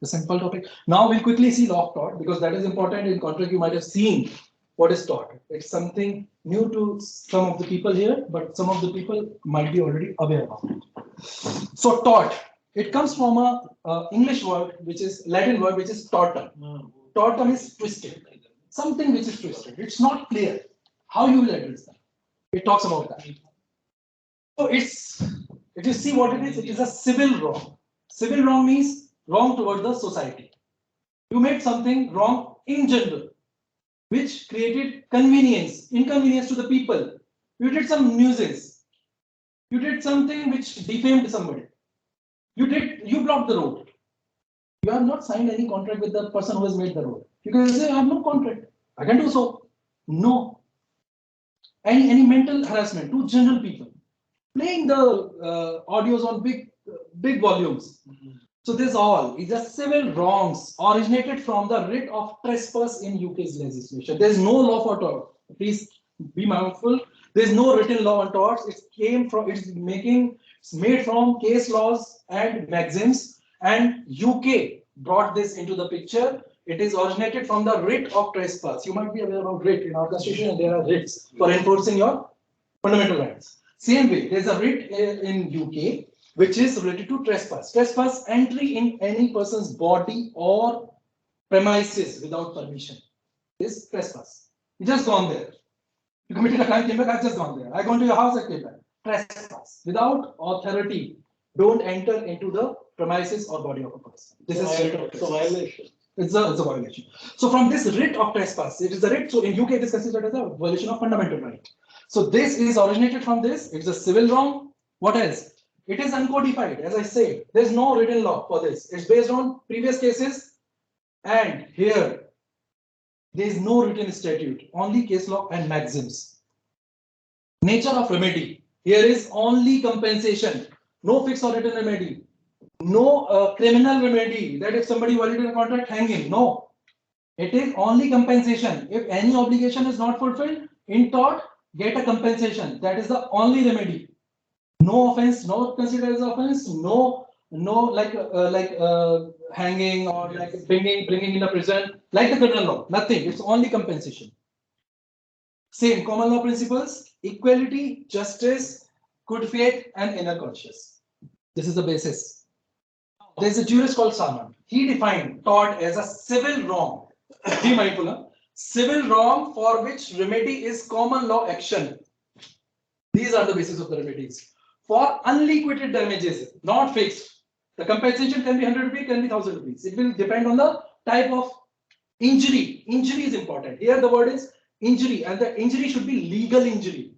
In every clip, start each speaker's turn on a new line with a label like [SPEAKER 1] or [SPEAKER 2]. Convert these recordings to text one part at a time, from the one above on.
[SPEAKER 1] The simple topic. Now we'll quickly see law of tort because that is important. In contract, you might have seen what is tort. It's something new to some of the people here, but some of the people might be already aware of it. So tort, it comes from a English word, which is Latin word, which is tortum. Tortum is twisted, something which is twisted. It's not clear how you will address that. It talks about that. So it's, if you see what it is a civil wrong. Civil wrong means wrong toward the society. You made something wrong in general, which created inconvenience to the people. You did some nuisance. You did something which defamed somebody. You blocked the road. You have not signed any contract with the person who has made the road. You can say, I have no contract. I can do so. No. Any mental harassment to general people. Playing the audios on big volumes. So this all is just civil wrongs originated from the writ of trespass in UK's legislation. There is no law for tort. Please be mindful. There is no written law on torts. It's made from case laws and maxims, and UK brought this into the picture. It is originated from the writ of trespass. You might be aware about writ in our constitution, and there are writs for enforcing your fundamental rights. Same way, there is a writ in UK which is related to trespass. Trespass, entry in any person's body or premises without permission. Is trespass. You just gone there. You committed a crime, came back, I've just gone there. I gone to your house, I came back. Trespass. Without authority, don't enter into the premises or body of a person. This is a violation. It's a violation. So from this writ of trespass, it is a writ. So in UK, it is considered as a violation of fundamental right. So this is originated from this. It's a civil wrong. What else? It is uncodified, as I say. There's no written law for this. It's based on previous cases, and here there is no written statute, only case law and maxims. Nature of remedy. Here is only compensation, no fixed or written remedy, no criminal remedy that if somebody violated a contract, hanging. No, it is only compensation. If any obligation is not fulfilled in tort, get a compensation. That is the only remedy. No offense, no considered as offense, no like hanging or like bringing in a prison like the criminal law. Nothing. It's only compensation. Same common law principles: equality, justice, good faith, and inner conscience. This is the basis. There's a jurist called Salman. He defined tort as a civil wrong. Be mindful, huh? Civil wrong for which remedy is common law action. These are the basis of the remedies. For unliquidated damages, not fixed. The compensation can be 100 rupees, can be 1000 rupees. It will depend on the type of injury. Injury is important. Here the word is injury, and the injury should be legal injury.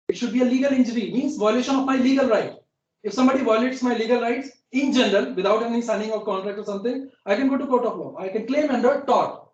[SPEAKER 1] It should be a legal injury, means violation of my legal right. If somebody violates my legal rights in general, without any signing of contract or something, I can go to court of law. I can claim under tort,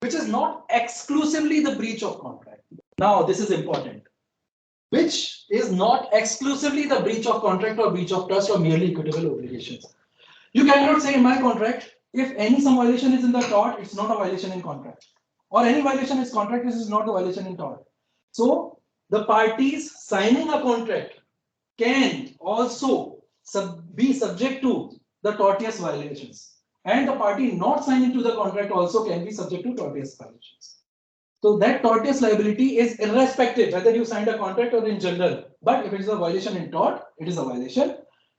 [SPEAKER 1] which is not exclusively the breach of contract. Now, this is important. Which is not exclusively the breach of contract or breach of trust or merely equitable obligations. You cannot say in my contract, if some violation is in the tort, it's not a violation in contract. Or any violation is contract, this is not a violation in tort. So the parties signing a contract can also be subject to the tortious violations. And the party not signing to the contract also can be subject to tortious violations. So that tortious liability is irrespective whether you signed a contract or in general. But if it is a violation in tort, it is a violation.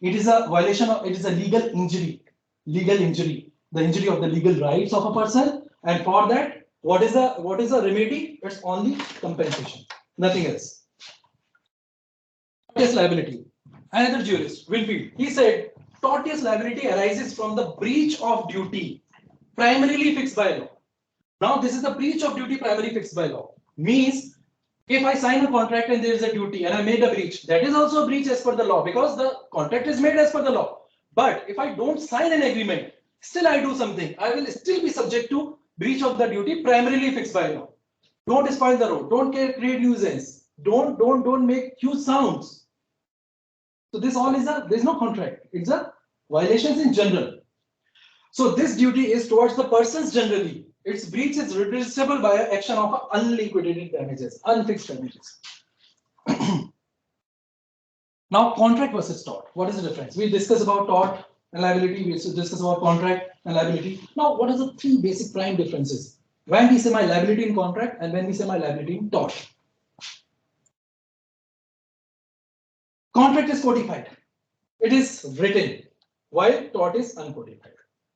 [SPEAKER 1] It is a violation of, it is a legal injury. Legal injury. The injury of the legal rights of a person. And for that, what is the remedy? It's only compensation. Nothing else. Tortious liability. Another jurist, Winfield, he said, tortious liability arises from the breach of duty, primarily fixed by law. Now, this is the breach of duty primarily fixed by law. Means, if I sign a contract and there is a duty and I made a breach, that is also a breach as per the law because the contract is made as per the law. But if I don't sign an agreement, still I do something, I will still be subject to breach of the duty primarily fixed by law. Don't spoil the road. Don't create nuisance. Don't make huge sounds. So this all is there's no contract. It's a violations in general. So this duty is towards the persons generally. Its breach is redressable by action of unliquidated damages, unfixed damages. Now, contract versus tort. What is the difference? We discussed about tort, and liability. We discuss about contract and liability. Now, what are the three basic prime differences when we say my liability in contract and when we say my liability in tort? Contract is codified. It is written, while tort is uncodified.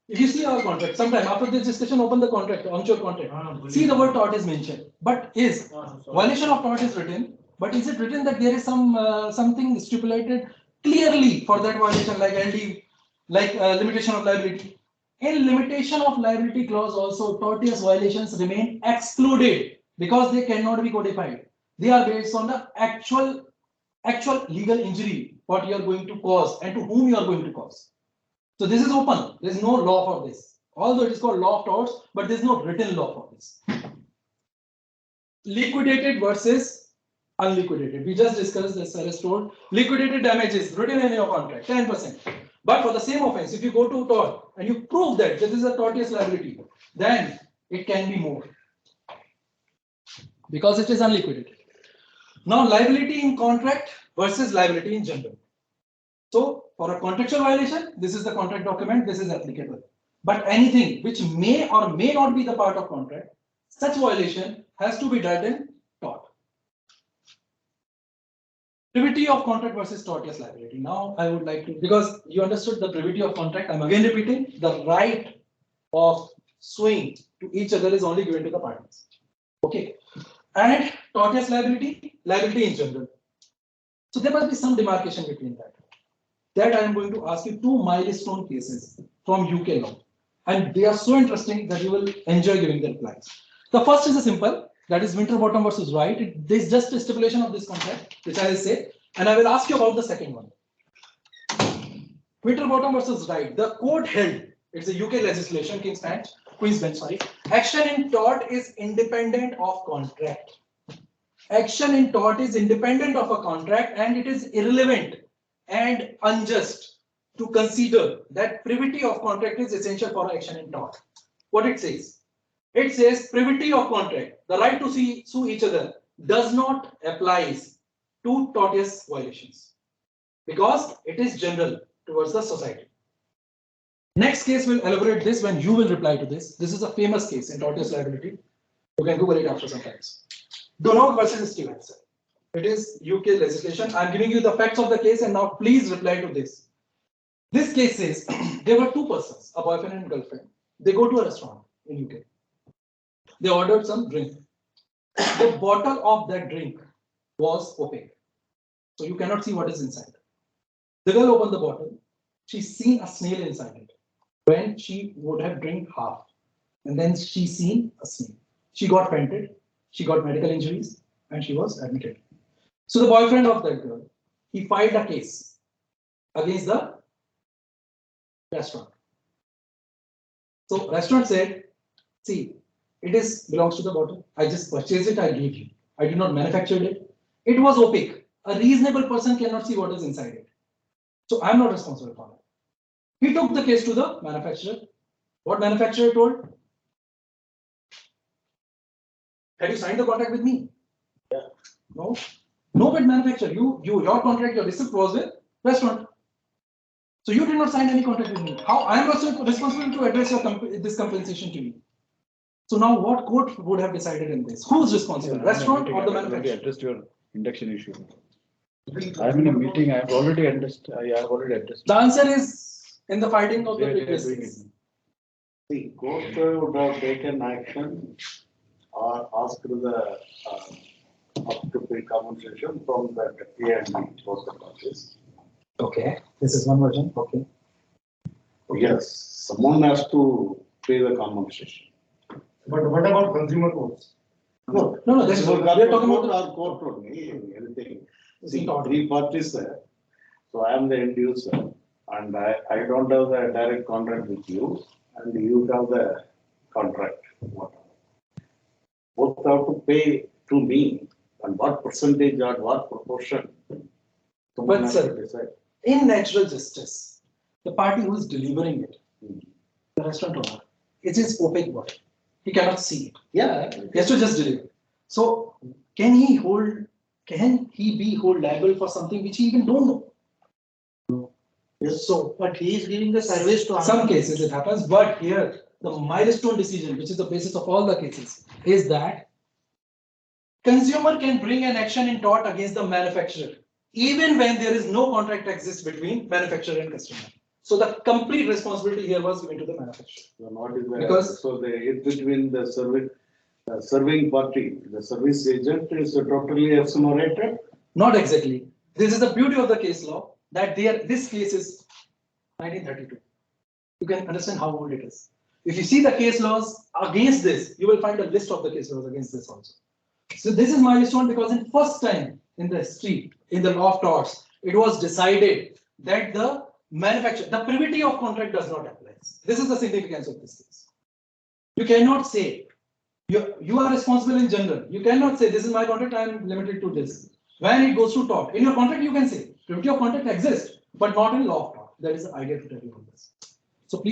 [SPEAKER 1] If you see our contract, sometime after this discussion, open the contract, onshore contract. See the word tort is mentioned, but is violation of tort is written. But is it written that there is some something stipulated clearly for that violation, like LD, like limitation of liability? In limitation of liability clause, also tortious violations remain excluded because they cannot be codified. They are based on the actual legal injury, what you are going to cause and to whom you are going to cause. So this is open. There is no law for this. Although it is called law of torts, but there is no written law for this. Liquidated versus unliquidated. We just discussed this. I was told liquidated damages written in your contract 10%. But for the same offense, if you go to tort and you prove that this is a tortious liability, then it can be more because it is unliquidated. Now, liability in contract versus liability in general. So, for a contractual violation, this is the contract document, this is applicable. But anything which may or may not be the part of contract, such violation has to be dealt in tort. Privity of contract versus tortious liability. Now, I would like to, because you understood the privity of contract, I'm again repeating, the right of suing to each other is only given to the parties. Okay. And tortious liability, liability in general. So there must be some demarcation between that. That I am going to ask you two milestone cases from UK law. And they are so interesting that you will enjoy giving the replies. The first is a simple, that is Winterbottom versus Wright. This is just a stipulation of this contract, which I will say. And I will ask you about the second one. Winterbottom versus Wright. The court held, it's a UK legislation, Queen's Bench, sorry. Action in tort is independent of contract. Action in tort is independent of a contract, and it is irrelevant and unjust to consider that privity of contract is essential for action in tort. What it says? It says privity of contract, the right to sue each other, does not apply to tortious violations because it is general towards the society. Next case will elaborate this when you will reply to this. This is a famous case in tortious liability. You can Google it after some time. Donogh versus Stevenson. It is UK legislation. I'm giving you the facts of the case and now please reply to this. This case says there were two persons, a boyfriend and girlfriend. They go to a restaurant in UK. They ordered some drink. The bottle of that drink was opaque. So you cannot see what is inside. The girl opened the bottle. She's seen a snail inside it when she would have drank half. And then she seen a snail. She got fainted. She got medical injuries and she was admitted. So the boyfriend of that girl, he filed a case against the restaurant. So restaurant said, see, it belongs to the bottle. I just purchased it, I gave you. I did not manufacture it. It was opaque. A reasonable person cannot see what is inside it. So I'm not responsible for it. He took the case to the manufacturer. What manufacturer told? Had you signed the contract with me?
[SPEAKER 2] Yeah.
[SPEAKER 1] No. No, but manufacturer, your contract, your receipt was with restaurant. So you did not sign any contract with me. How I am also responsible to address this compensation to you. So now what court would have decided in this? Who is responsible? Restaurant or the manufacturer?
[SPEAKER 2] I addressed your induction issue. I'm in a meeting. I have already addressed.
[SPEAKER 1] The answer is in the fighting of the previous case.
[SPEAKER 3] The court would have taken action or asked the up to pay compensation from the A&B both the parties.
[SPEAKER 1] Okay, this is one version. Okay.
[SPEAKER 3] Yes, someone has to pay the compensation.
[SPEAKER 4] But what about consumer courts?
[SPEAKER 3] No,
[SPEAKER 1] This is
[SPEAKER 3] we
[SPEAKER 1] we are talking about
[SPEAKER 3] our court only, anything.
[SPEAKER 1] It's in
[SPEAKER 3] See,
[SPEAKER 1] tort.
[SPEAKER 3] three parties there. So I am the end user and I don't have the direct contract with you and you have the contract. Both have to pay to me and what percentage or what proportion.
[SPEAKER 1] But sir, in natural justice, the party who is delivering it, the restaurant owner, it is opaque bottle. He cannot see it.
[SPEAKER 3] Yeah.
[SPEAKER 1] He has to just deliver. So can he be held liable for something which he even don't know?
[SPEAKER 3] Yes.
[SPEAKER 1] So
[SPEAKER 5] But he is giving the service to.
[SPEAKER 1] some cases it happens, but here the milestone decision, which is the basis of all the cases, is that consumer can bring an action in tort against the manufacturer, even when there is no contract exists between manufacturer and customer. So the complete responsibility here was given to the manufacturer.
[SPEAKER 3] So what is the,
[SPEAKER 1] Because-
[SPEAKER 3] so the, it between the serving party, the service agent is totally exonerated?
[SPEAKER 1] Not exactly. This is the beauty of the case law, that this case is 1932. You can understand how old it is. If you see the case laws against this, you will find a list of the case laws against this also. So this is milestone because in first time in the history, in the law of torts, it was decided that the manufacturer, the privity of contract does not apply. This is the significance of this case. You cannot say, you are responsible in general. You cannot say, this is my contract, I am limited to this. When it goes to tort, in your contract you can say, privity of contract exists, but not in law of tort. That is the idea to tell you on this.